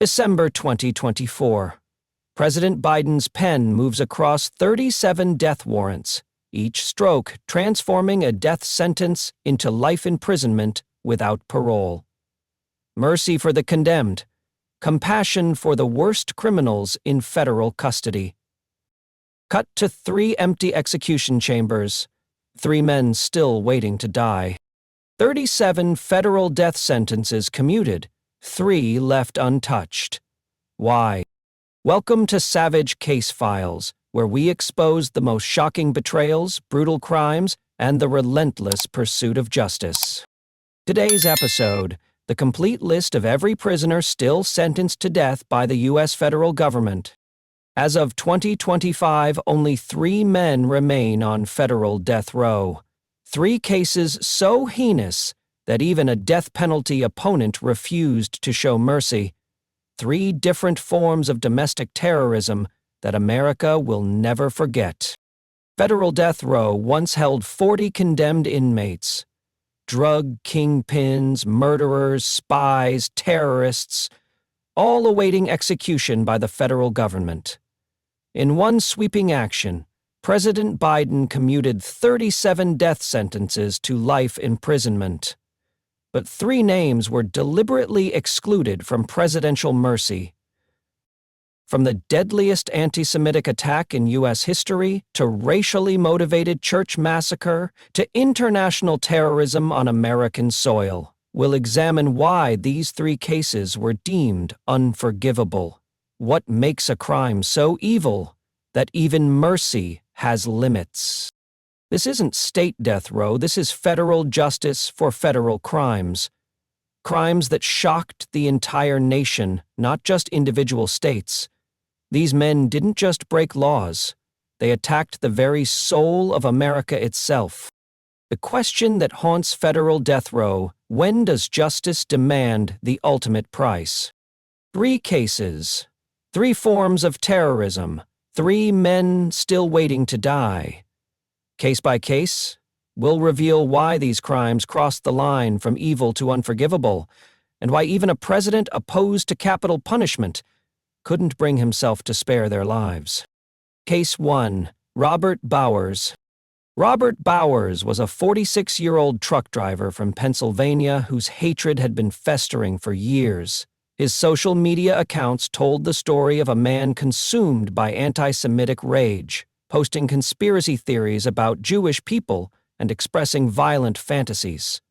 December 2024. President Biden's pen moves across 37 death warrants, each stroke transforming a death sentence into life imprisonment without parole. Mercy for the condemned, compassion for the worst criminals in federal custody. Cut to 3 empty execution chambers, 3 men still waiting to die. 37 federal death sentences commuted, 3 left untouched. Why? Welcome to Savage Case Files, where we expose the most shocking betrayals, brutal crimes, and the relentless pursuit of justice. Today's episode, the complete list of every prisoner still sentenced to death by the U.S. federal government. As of 2025, only 3 men remain on federal death row. 3 cases so heinous that even a death penalty opponent refused to show mercy. 3 different forms of domestic terrorism that America will never forget. Federal death row once held 40 condemned inmates. Drug kingpins, murderers, spies, terrorists, all awaiting execution by the federal government. In one sweeping action, President Biden commuted 37 death sentences to life imprisonment. But 3 names were deliberately excluded from presidential mercy. From the deadliest anti-Semitic attack in U.S. history, to racially motivated church massacre, to international terrorism on American soil, we'll examine why these 3 cases were deemed unforgivable. What makes a crime so evil that even mercy has limits? This isn't state death row, this is federal justice for federal crimes. Crimes that shocked the entire nation, not just individual states. These men didn't just break laws, they attacked the very soul of America itself. The question that haunts federal death row: when does justice demand the ultimate price? 3 cases, 3 forms of terrorism, 3 men still waiting to die. Case by case, we'll reveal why these crimes crossed the line from evil to unforgivable, and why even a president opposed to capital punishment couldn't bring himself to spare their lives. Case 1. Robert Bowers. Robert Bowers was a 46-year-old truck driver from Pennsylvania whose hatred had been festering for years. His social media accounts told the story of a man consumed by anti-Semitic rage, posting conspiracy theories about Jewish people and expressing violent fantasies.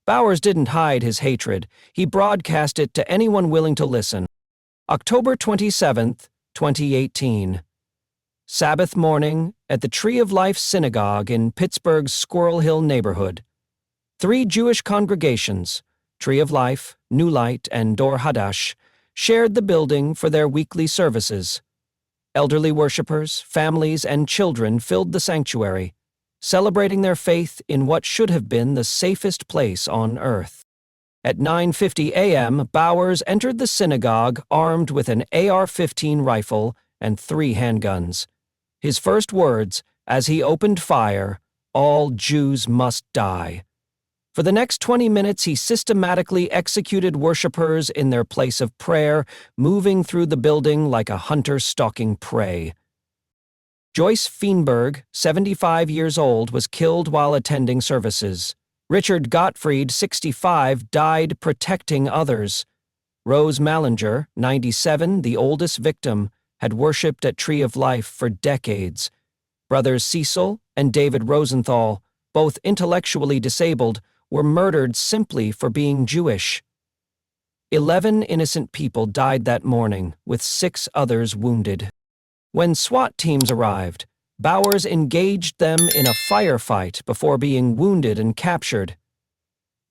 Bowers didn't hide his hatred, he broadcast it to anyone willing to listen. October 27, 2018. Sabbath morning at the Tree of Life Synagogue in Pittsburgh's Squirrel Hill neighborhood. 3 Jewish congregations, Tree of Life, New Light, and Dor Hadash, shared the building for their weekly services. Elderly worshipers, families, and children filled the sanctuary, celebrating their faith in what should have been the safest place on earth. At 9:50 a.m., Bowers entered the synagogue armed with an AR-15 rifle and 3 handguns. His first words, as he opened fire: "All Jews must die." For the next 20 minutes, he systematically executed worshipers in their place of prayer, moving through the building like a hunter stalking prey. Joyce Feinberg, 75 years old, was killed while attending services. Richard Gottfried, 65, died protecting others. Rose Mallinger, 97, the oldest victim, had worshipped at Tree of Life for decades. Brothers Cecil and David Rosenthal, both intellectually disabled, were murdered simply for being Jewish. 11 innocent people died that morning, with 6 others wounded. When SWAT teams arrived, Bowers engaged them in a firefight before being wounded and captured.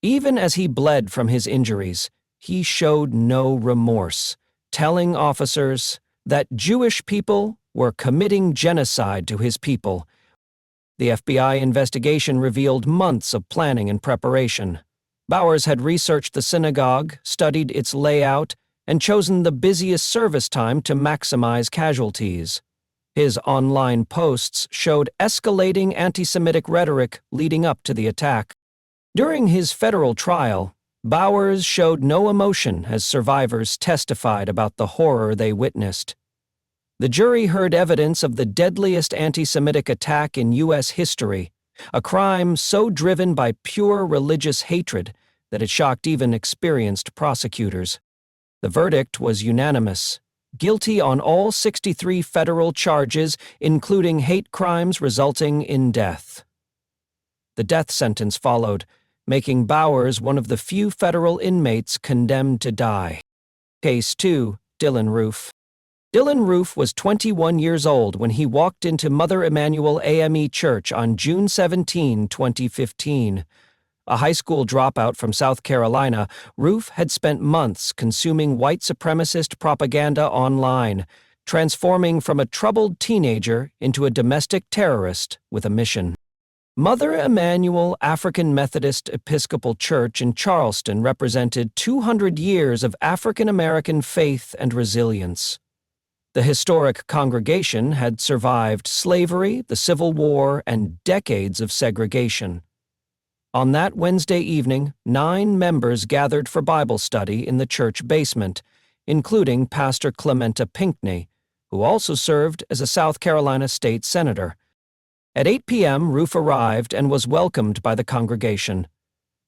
Even as he bled from his injuries, he showed no remorse, telling officers that Jewish people were committing genocide to his people. The FBI investigation revealed months of planning and preparation. Bowers had researched the synagogue, studied its layout, and chosen the busiest service time to maximize casualties. His online posts showed escalating anti-Semitic rhetoric leading up to the attack. During his federal trial, Bowers showed no emotion as survivors testified about the horror they witnessed. The jury heard evidence of the deadliest anti-Semitic attack in U.S. history, a crime so driven by pure religious hatred that it shocked even experienced prosecutors. The verdict was unanimous: guilty on all 63 federal charges, including hate crimes resulting in death. The death sentence followed, making Bowers one of the few federal inmates condemned to die. Case 2, Dylan Roof. Dylan Roof was 21 years old when he walked into Mother Emanuel AME Church on June 17, 2015. A high school dropout from South Carolina, Roof had spent months consuming white supremacist propaganda online, transforming from a troubled teenager into a domestic terrorist with a mission. Mother Emanuel African Methodist Episcopal Church in Charleston represented 200 years of African American faith and resilience. The historic congregation had survived slavery, the Civil War, and decades of segregation. On that Wednesday evening, 9 members gathered for Bible study in the church basement, including Pastor Clementa Pinckney, who also served as a South Carolina state senator. At 8 p.m., Roof arrived and was welcomed by the congregation.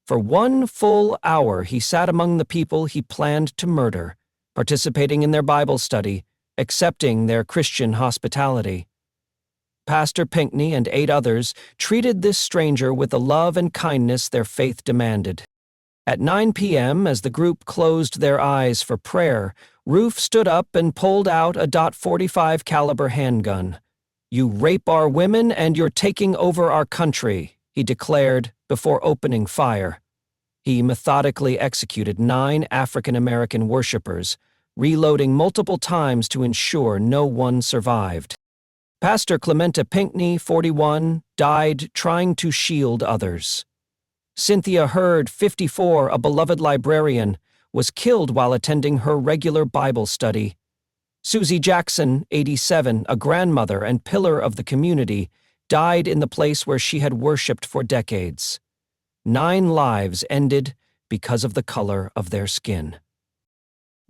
For 1 full hour, he sat among the people he planned to murder, participating in their Bible study, accepting their Christian hospitality. Pastor Pinckney and 8 others treated this stranger with the love and kindness their faith demanded. At 9 p.m., as the group closed their eyes for prayer, Roof stood up and pulled out a .45 caliber handgun. "You rape our women and you're taking over our country," he declared before opening fire. He methodically executed 9 African American worshipers, reloading multiple times to ensure no one survived. Pastor Clementa Pinckney, 41, died trying to shield others. Cynthia Hurd, 54, a beloved librarian, was killed while attending her regular Bible study. Susie Jackson, 87, a grandmother and pillar of the community, died in the place where she had worshipped for decades. 9 lives ended because of the color of their skin.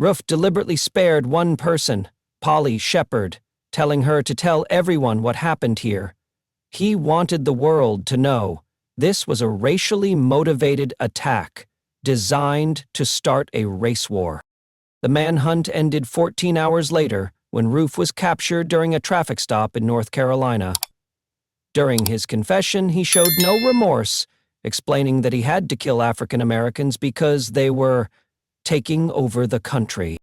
Roof deliberately spared one person, Polly Shepard, telling her to tell everyone what happened here. He wanted the world to know this was a racially motivated attack designed to start a race war. The manhunt ended 14 hours later when Roof was captured during a traffic stop in North Carolina. During his confession, he showed no remorse, explaining that he had to kill African Americans because they were taking over the country.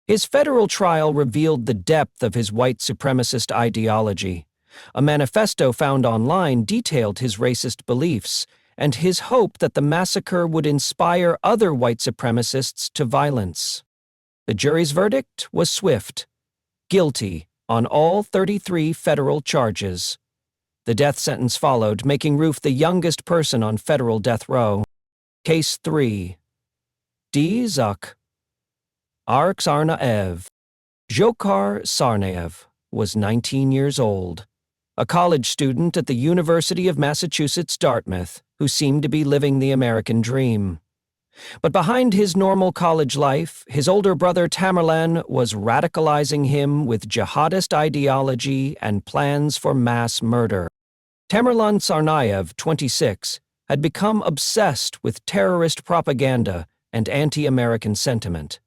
His federal trial revealed the depth of his white supremacist ideology. A manifesto found online detailed his racist beliefs and his hope that the massacre would inspire other white supremacists to violence. The jury's verdict was swift: guilty on all 33 federal charges. The death sentence followed, making Roof the youngest person on federal death row. Case 3. D. Zuk. Ark Sarnaev. Dzhokhar Sarnaev was 19 years old, a college student at the University of Massachusetts Dartmouth who seemed to be living the American dream. But behind his normal college life, his older brother Tamerlan was radicalizing him with jihadist ideology and plans for mass murder. Tamerlan Tsarnaev, 26, had become obsessed with terrorist propaganda and anti-American sentiment.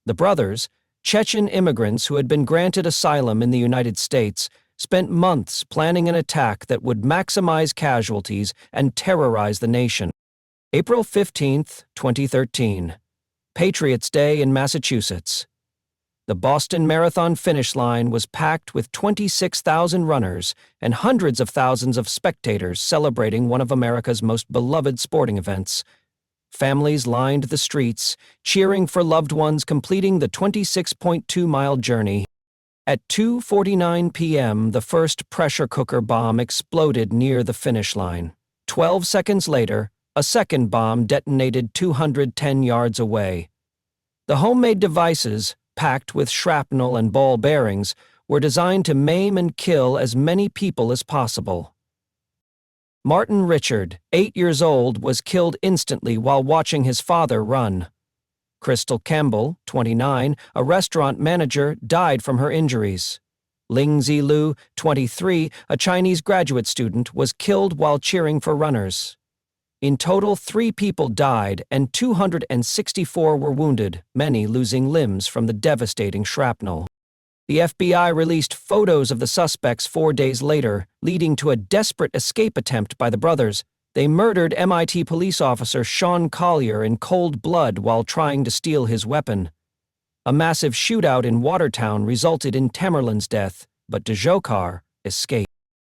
The brothers, Chechen immigrants who had been granted asylum in the United States, spent months planning an attack that would maximize casualties and terrorize the nation. April 15, 2013. Patriots' Day in Massachusetts. The Boston Marathon finish line was packed with 26,000 runners and hundreds of thousands of spectators celebrating one of America's most beloved sporting events. Families lined the streets, cheering for loved ones completing the 26.2-mile journey. At 2:49 p.m., the first pressure cooker bomb exploded near the finish line. 12 seconds later, a second bomb detonated 210 yards away. The homemade devices, packed with shrapnel and ball bearings, were designed to maim and kill as many people as possible. Martin Richard, 8 years old, was killed instantly while watching his father run. Crystal Campbell, 29, a restaurant manager, died from her injuries. Ling Zilu, 23, a Chinese graduate student, was killed while cheering for runners. In total, 3 people died and 264 were wounded, many losing limbs from the devastating shrapnel. The FBI released photos of the suspects 4 days later, leading to a desperate escape attempt by the brothers. They murdered MIT police officer Sean Collier in cold blood while trying to steal his weapon. A massive shootout in Watertown resulted in Tamerlan's death, but Dejokar escaped.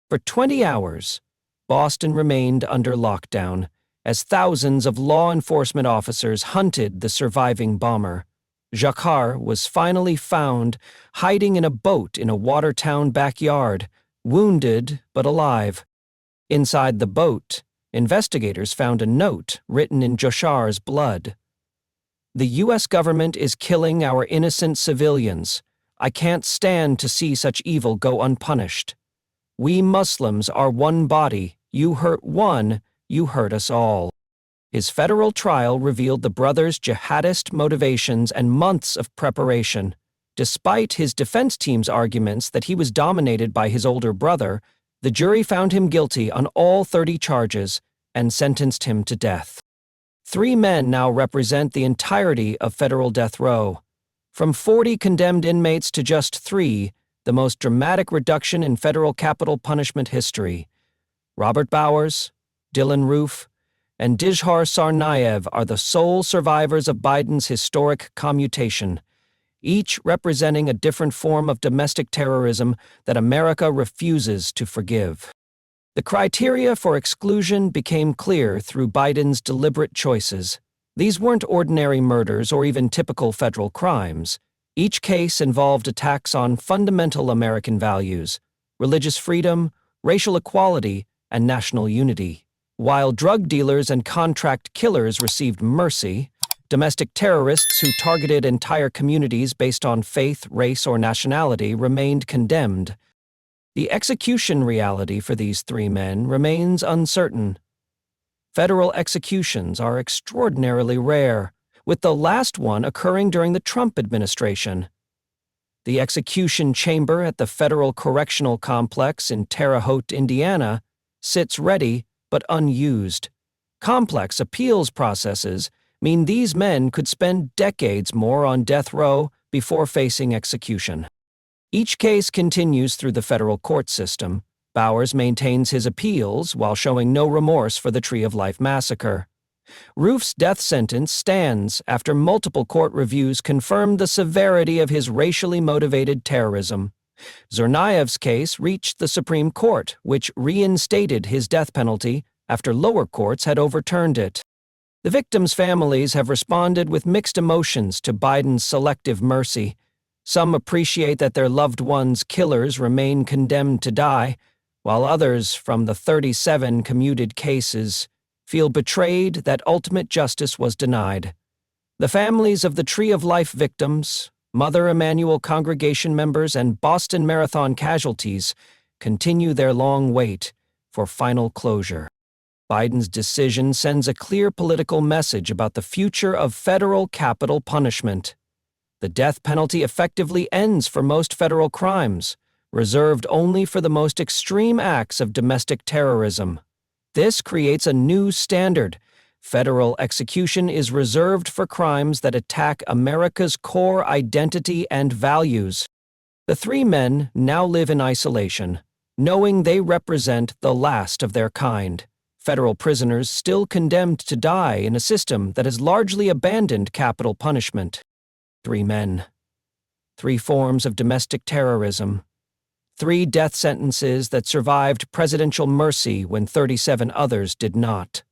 For 20 hours, Boston remained under lockdown, as thousands of law enforcement officers hunted the surviving bomber. Jacquard was finally found hiding in a boat in a Watertown backyard, wounded but alive. Inside the boat, investigators found a note written in Jacquard's blood. "The U.S. government is killing our innocent civilians. I can't stand to see such evil go unpunished. We Muslims are one body. You hurt one, you hurt us all." His federal trial revealed the brothers' jihadist motivations and months of preparation. Despite his defense team's arguments that he was dominated by his older brother, the jury found him guilty on all 30 charges and sentenced him to death. 3 men now represent the entirety of federal death row. From 40 condemned inmates to just 3, the most dramatic reduction in federal capital punishment history. Robert Bowers, Dylan Roof, and Dizhar Tsarnaev are the sole survivors of Biden's historic commutation, each representing a different form of domestic terrorism that America refuses to forgive. The criteria for exclusion became clear through Biden's deliberate choices. These weren't ordinary murders or even typical federal crimes. Each case involved attacks on fundamental American values: religious freedom, racial equality, and national unity. While drug dealers and contract killers received mercy, domestic terrorists who targeted entire communities based on faith, race, or nationality remained condemned. The execution reality for these 3 men remains uncertain. Federal executions are extraordinarily rare, with the last one occurring during the Trump administration. The execution chamber at the Federal Correctional Complex in Terre Haute, Indiana, sits ready but unused. Complex appeals processes mean these men could spend decades more on death row before facing execution. Each case continues through the federal court system. Bowers maintains his appeals while showing no remorse for the Tree of Life massacre. Roof's death sentence stands after multiple court reviews confirmed the severity of his racially motivated terrorism. Tsarnaev's case reached the Supreme Court, which reinstated his death penalty after lower courts had overturned it. The victims' families have responded with mixed emotions to Biden's selective mercy. Some appreciate that their loved ones' killers remain condemned to die, while others, from the 37 commuted cases, feel betrayed that ultimate justice was denied. The families of the Tree of Life victims, Mother Emanuel congregation members, and Boston Marathon casualties continue their long wait for final closure. Biden's decision sends a clear political message about the future of federal capital punishment. The death penalty effectively ends for most federal crimes, reserved only for the most extreme acts of domestic terrorism. This creates a new standard. Federal execution is reserved for crimes that attack America's core identity and values. The 3 men now live in isolation, knowing they represent the last of their kind. Federal prisoners still condemned to die in a system that has largely abandoned capital punishment. 3 men. 3 forms of domestic terrorism. 3 death sentences that survived presidential mercy when 37 others did not.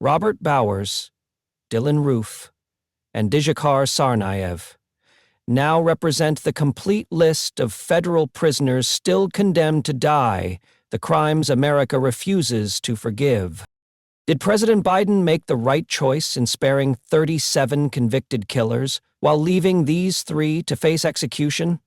Robert Bowers, Dylan Roof, and Dizhar Tsarnaev now represent the complete list of federal prisoners still condemned to die, the crimes America refuses to forgive. Did President Biden make the right choice in sparing 37 convicted killers while leaving these 3 to face execution?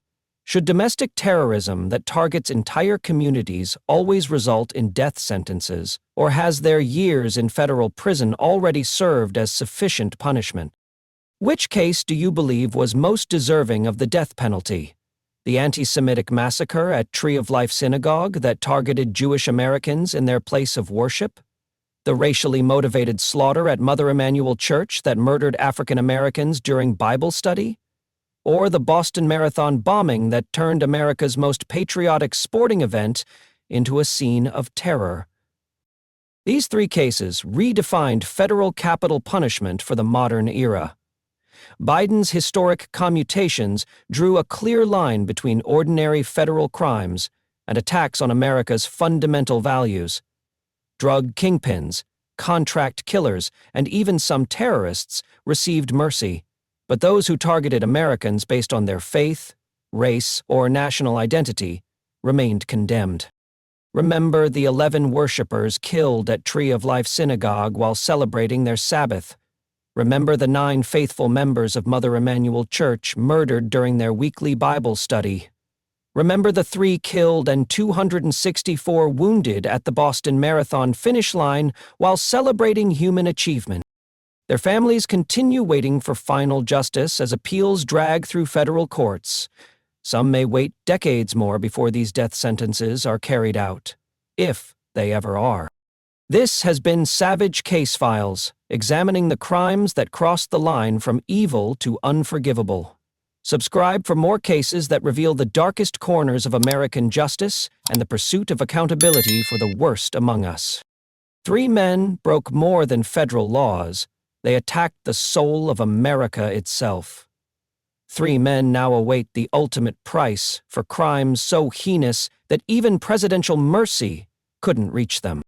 Should domestic terrorism that targets entire communities always result in death sentences, or has their years in federal prison already served as sufficient punishment? Which case do you believe was most deserving of the death penalty? The anti-Semitic massacre at Tree of Life Synagogue that targeted Jewish Americans in their place of worship? The racially motivated slaughter at Mother Emanuel Church that murdered African Americans during Bible study? Or the Boston Marathon bombing that turned America's most patriotic sporting event into a scene of terror? These three cases redefined federal capital punishment for the modern era. Biden's historic commutations drew a clear line between ordinary federal crimes and attacks on America's fundamental values. Drug kingpins, contract killers, and even some terrorists received mercy, but those who targeted Americans based on their faith, race, or national identity remained condemned. Remember the 11 worshippers killed at Tree of Life Synagogue while celebrating their Sabbath. Remember the 9 faithful members of Mother Emanuel Church murdered during their weekly Bible study. Remember the 3 killed and 264 wounded at the Boston Marathon finish line while celebrating human achievement. Their families continue waiting for final justice as appeals drag through federal courts. Some may wait decades more before these death sentences are carried out, if they ever are. This has been Savage Case Files, examining the crimes that crossed the line from evil to unforgivable. Subscribe for more cases that reveal the darkest corners of American justice and the pursuit of accountability for the worst among us. 3 men broke more than federal laws. They attacked the soul of America itself. 3 men now await the ultimate price for crimes so heinous that even presidential mercy couldn't reach them.